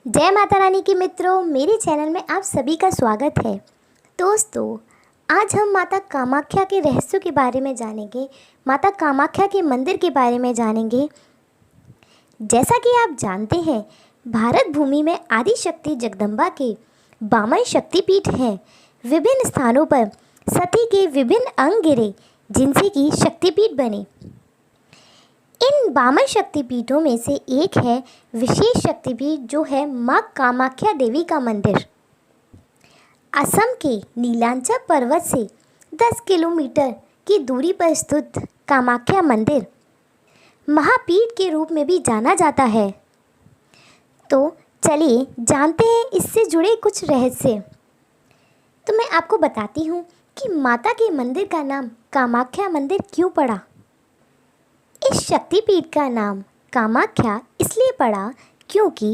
जय माता रानी के मित्रों, मेरे चैनल में आप सभी का स्वागत है। दोस्तों, आज हम माता कामाख्या के रहस्यों के बारे में जानेंगे, माता कामाख्या के मंदिर के बारे में जानेंगे। जैसा कि आप जानते हैं, भारत भूमि में आदि शक्ति जगदम्बा के 52 शक्तिपीठ हैं। विभिन्न स्थानों पर सती के विभिन्न अंग गिरे, जिनसे कि शक्तिपीठ बने। इन 52 शक्तिपीठों में से एक है विशेष शक्तिपीठ, जो है माँ कामाख्या देवी का मंदिर। असम के नीलांचल पर्वत से 10 किलोमीटर की दूरी पर स्थित कामाख्या मंदिर महापीठ के रूप में भी जाना जाता है। तो चलिए जानते हैं इससे जुड़े कुछ रहस्य। तो मैं आपको बताती हूँ कि माता के मंदिर का नाम कामाख्या मंदिर क्यों पड़ा। इस शक्तिपीठ का नाम कामाख्या इसलिए पड़ा क्योंकि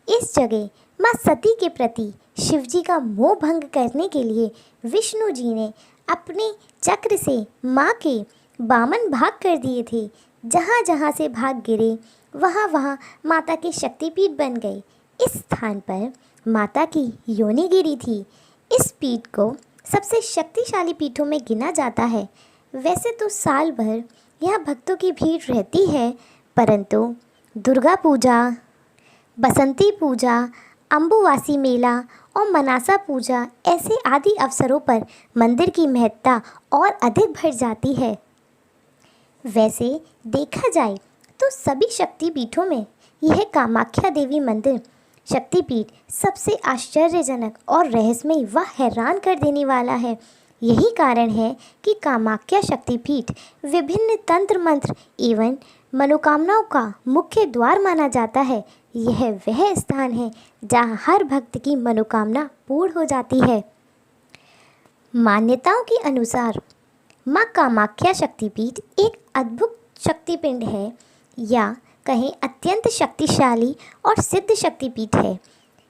इस जगह माँ सती के प्रति शिवजी का मोह भंग करने के लिए विष्णु जी ने अपने चक्र से माँ के 52 भाग कर दिए थे। जहाँ जहाँ से भाग गिरे वहाँ वहाँ माता के शक्तिपीठ बन गए। इस स्थान पर माता की योनि गिरी थी। इस पीठ को सबसे शक्तिशाली पीठों में गिना जाता है। वैसे तो साल भर यहाँ भक्तों की भीड़ रहती है, परंतु दुर्गा पूजा, बसंती पूजा, अम्बुवासी मेला और मनासा पूजा ऐसे आदि अवसरों पर मंदिर की महत्ता और अधिक बढ़ जाती है। वैसे देखा जाए तो सभी शक्तिपीठों में यह कामाख्या देवी मंदिर शक्तिपीठ सबसे आश्चर्यजनक और रहस्यमय व हैरान कर देने वाला है। यही कारण है कि कामाख्या शक्तिपीठ विभिन्न तंत्र मंत्र एवं मनोकामनाओं का मुख्य द्वार माना जाता है। यह वह स्थान है जहाँ हर भक्त की मनोकामना पूर्ण हो जाती है। मान्यताओं के अनुसार माँ कामाख्या शक्तिपीठ एक अद्भुत शक्तिपिंड है, या कहें अत्यंत शक्तिशाली और सिद्ध शक्तिपीठ है।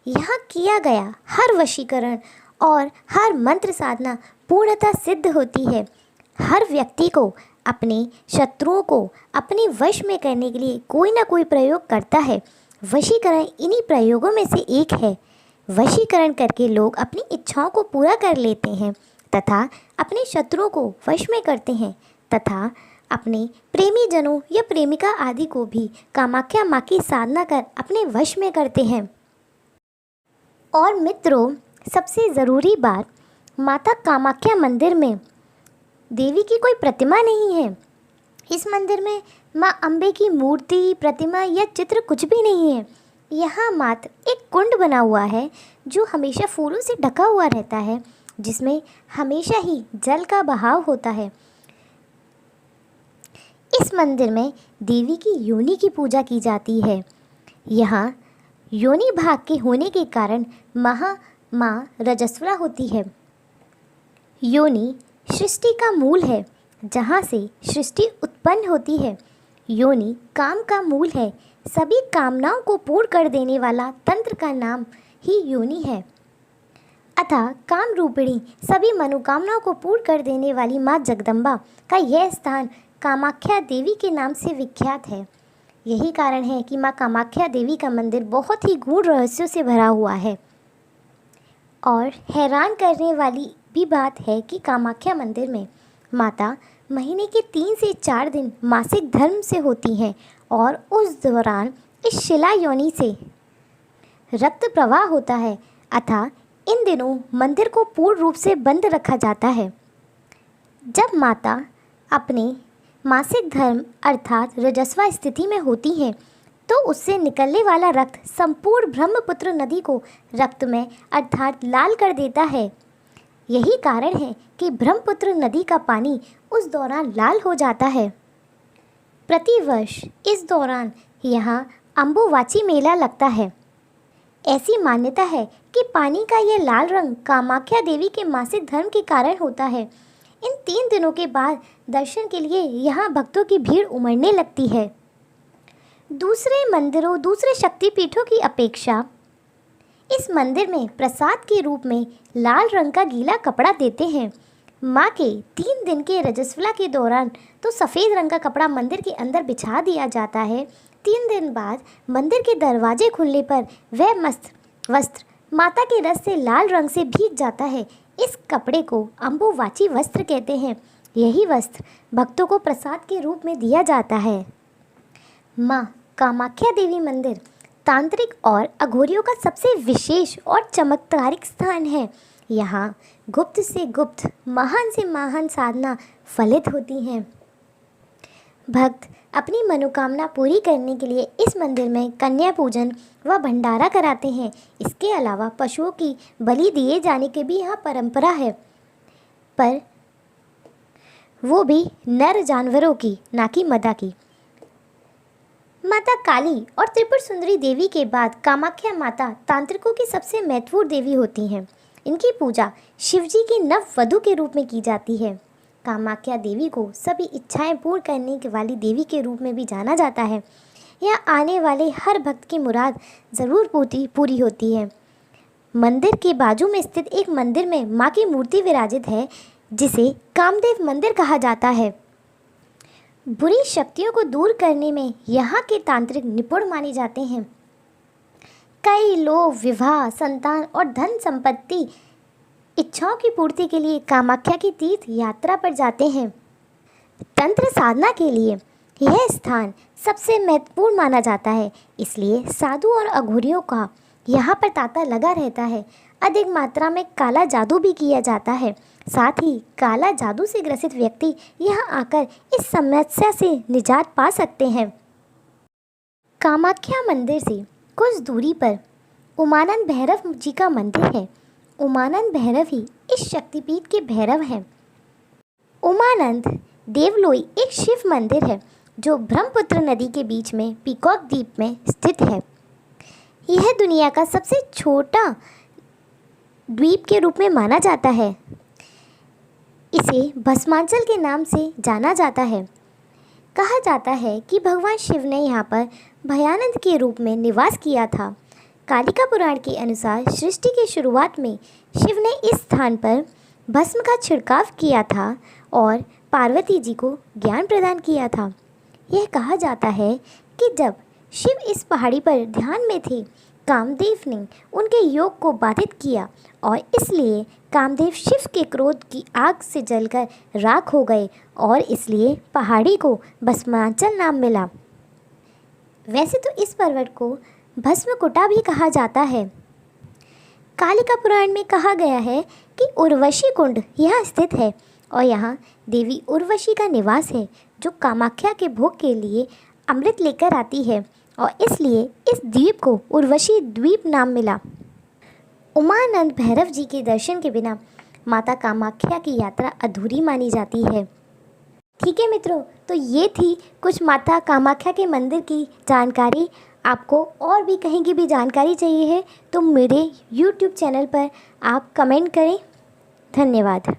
यहाँ किया गया हर वशीकरण और हर मंत्र साधना पूर्णतः सिद्ध होती है। हर व्यक्ति को अपने शत्रुओं को अपने वश में करने के लिए कोई ना कोई प्रयोग करता है। वशीकरण इन्हीं प्रयोगों में से एक है। वशीकरण करके लोग अपनी इच्छाओं को पूरा कर लेते हैं तथा अपने शत्रुओं को वश में करते हैं, तथा अपने प्रेमी जनों या प्रेमिका आदि को भी कामाख्या माँ की साधना कर अपने वश में करते हैं। और मित्रों, सबसे ज़रूरी बात, माता कामाख्या मंदिर में देवी की कोई प्रतिमा नहीं है। इस मंदिर में माँ अम्बे की मूर्ति, प्रतिमा या चित्र कुछ भी नहीं है। यहाँ मात्र एक कुंड बना हुआ है जो हमेशा फूलों से ढका हुआ रहता है, जिसमें हमेशा ही जल का बहाव होता है। इस मंदिर में देवी की योनि की पूजा की जाती है। यहाँ योनि भाग के होने के कारण माँ रजस्वला होती है। योनि सृष्टि का मूल है, जहाँ से सृष्टि उत्पन्न होती है। योनि काम का मूल है। सभी कामनाओं को पूर्ण कर देने वाला तंत्र का नाम ही योनि है। अतः काम रूपिणी सभी मनोकामनाओं को पूर्ण कर देने वाली माँ जगदम्बा का यह स्थान कामाख्या देवी के नाम से विख्यात है। यही कारण है कि माँ कामाख्या देवी का मंदिर बहुत ही गूढ़ रहस्यों से भरा हुआ है। और हैरान करने वाली भी बात है कि कामाख्या मंदिर में माता महीने के 3 से 4 दिन मासिक धर्म से होती हैं, और उस दौरान इस शिला योनि से रक्त प्रवाह होता है। अतः इन दिनों मंदिर को पूर्ण रूप से बंद रखा जाता है। जब माता अपने मासिक धर्म अर्थात रजस्वा स्थिति में होती हैं, तो उससे निकलने वाला रक्त संपूर्ण ब्रह्मपुत्र नदी को रक्तमय अर्थात लाल कर देता है। यही कारण है कि ब्रह्मपुत्र नदी का पानी उस दौरान लाल हो जाता है। प्रतिवर्ष इस दौरान यहाँ अम्बुवाची मेला लगता है। ऐसी मान्यता है कि पानी का यह लाल रंग कामाख्या देवी के मासिक धर्म के कारण होता है। इन 3 दिनों के बाद दर्शन के लिए यहाँ भक्तों की भीड़ उमड़ने लगती है। दूसरे मंदिरों, दूसरे शक्तिपीठों की अपेक्षा इस मंदिर में प्रसाद के रूप में लाल रंग का गीला कपड़ा देते हैं। माँ के 3 दिन के रजस्वला के दौरान तो सफ़ेद रंग का कपड़ा मंदिर के अंदर बिछा दिया जाता है, 3 दिन बाद मंदिर के दरवाजे खुलने पर वह मस्त वस्त्र माता के रस से लाल रंग से भीग जाता है। इस कपड़े को अम्बुवाची वस्त्र कहते हैं। यही वस्त्र भक्तों को प्रसाद के रूप में दिया जाता है। माँ कामाख्या देवी मंदिर तांत्रिक और अघोरियों का सबसे विशेष और चमत्कारिक स्थान है। यहाँ गुप्त से गुप्त, महान से महान साधना फलित होती हैं। भक्त अपनी मनोकामना पूरी करने के लिए इस मंदिर में कन्या पूजन व भंडारा कराते हैं। इसके अलावा पशुओं की बलि दिए जाने की भी यहाँ परंपरा है, पर वो भी नर जानवरों की, ना कि मदा की। माता काली और त्रिपुर सुंदरी देवी के बाद कामाख्या माता तांत्रिकों की सबसे महत्वपूर्ण देवी होती हैं। इनकी पूजा शिवजी की नव वधू के रूप में की जाती है। कामाख्या देवी को सभी इच्छाएं पूर्ण करने वाली देवी के रूप में भी जाना जाता है। यह आने वाले हर भक्त की मुराद ज़रूर पूरी होती है। मंदिर के बाजू में स्थित एक मंदिर में माँ की मूर्ति विराजित है, जिसे कामदेव मंदिर कहा जाता है। बुरी शक्तियों को दूर करने में यहाँ के तांत्रिक निपुण माने जाते हैं। कई लोग विवाह, संतान और धन संपत्ति इच्छाओं की पूर्ति के लिए कामाख्या की तीर्थ यात्रा पर जाते हैं। तंत्र साधना के लिए यह स्थान सबसे महत्वपूर्ण माना जाता है, इसलिए साधु और अघोरियों का यहाँ पर तांता लगा रहता है। अधिक मात्रा में काला जादू भी किया जाता है। साथ ही काला जादू से ग्रसित व्यक्ति यहाँ आकर इस समस्या से निजात पा सकते हैं। कामाख्या मंदिर से कुछ दूरी पर उमानंद भैरव जी का मंदिर है। उमानंद भैरव ही इस शक्तिपीठ के भैरव हैं। उमानंद देवलोई एक शिव मंदिर है जो ब्रह्मपुत्र नदी के बीच में पीकॉक द्वीप में स्थित है। यह दुनिया का सबसे छोटा द्वीप के रूप में माना जाता है। इसे भस्मांचल के नाम से जाना जाता है। कहा जाता है कि भगवान शिव ने यहाँ पर भयानंद के रूप में निवास किया था। कालिका पुराण के अनुसार सृष्टि की शुरुआत में शिव ने इस स्थान पर भस्म का छिड़काव किया था और पार्वती जी को ज्ञान प्रदान किया था। यह कहा जाता है कि जब शिव इस पहाड़ी पर ध्यान में थे, कामदेव ने उनके योग को बाधित किया और इसलिए कामदेव शिव के क्रोध की आग से जलकर राख हो गए और इसलिए पहाड़ी को भस्मांचल नाम मिला। वैसे तो इस पर्वत को भस्मकुटा भी कहा जाता है। कालिका पुराण में कहा गया है कि उर्वशी कुंड यहाँ स्थित है और यहाँ देवी उर्वशी का निवास है, जो कामाख्या के भोग के लिए अमृत लेकर आती है और इसलिए इस द्वीप को उर्वशी द्वीप नाम मिला। उमानंद भैरव जी के दर्शन के बिना माता कामाख्या की यात्रा अधूरी मानी जाती है। ठीक है मित्रों, तो ये थी कुछ माता कामाख्या के मंदिर की जानकारी। आपको और भी कहीं की भी जानकारी चाहिए है तो मेरे YouTube चैनल पर आप कमेंट करें। धन्यवाद।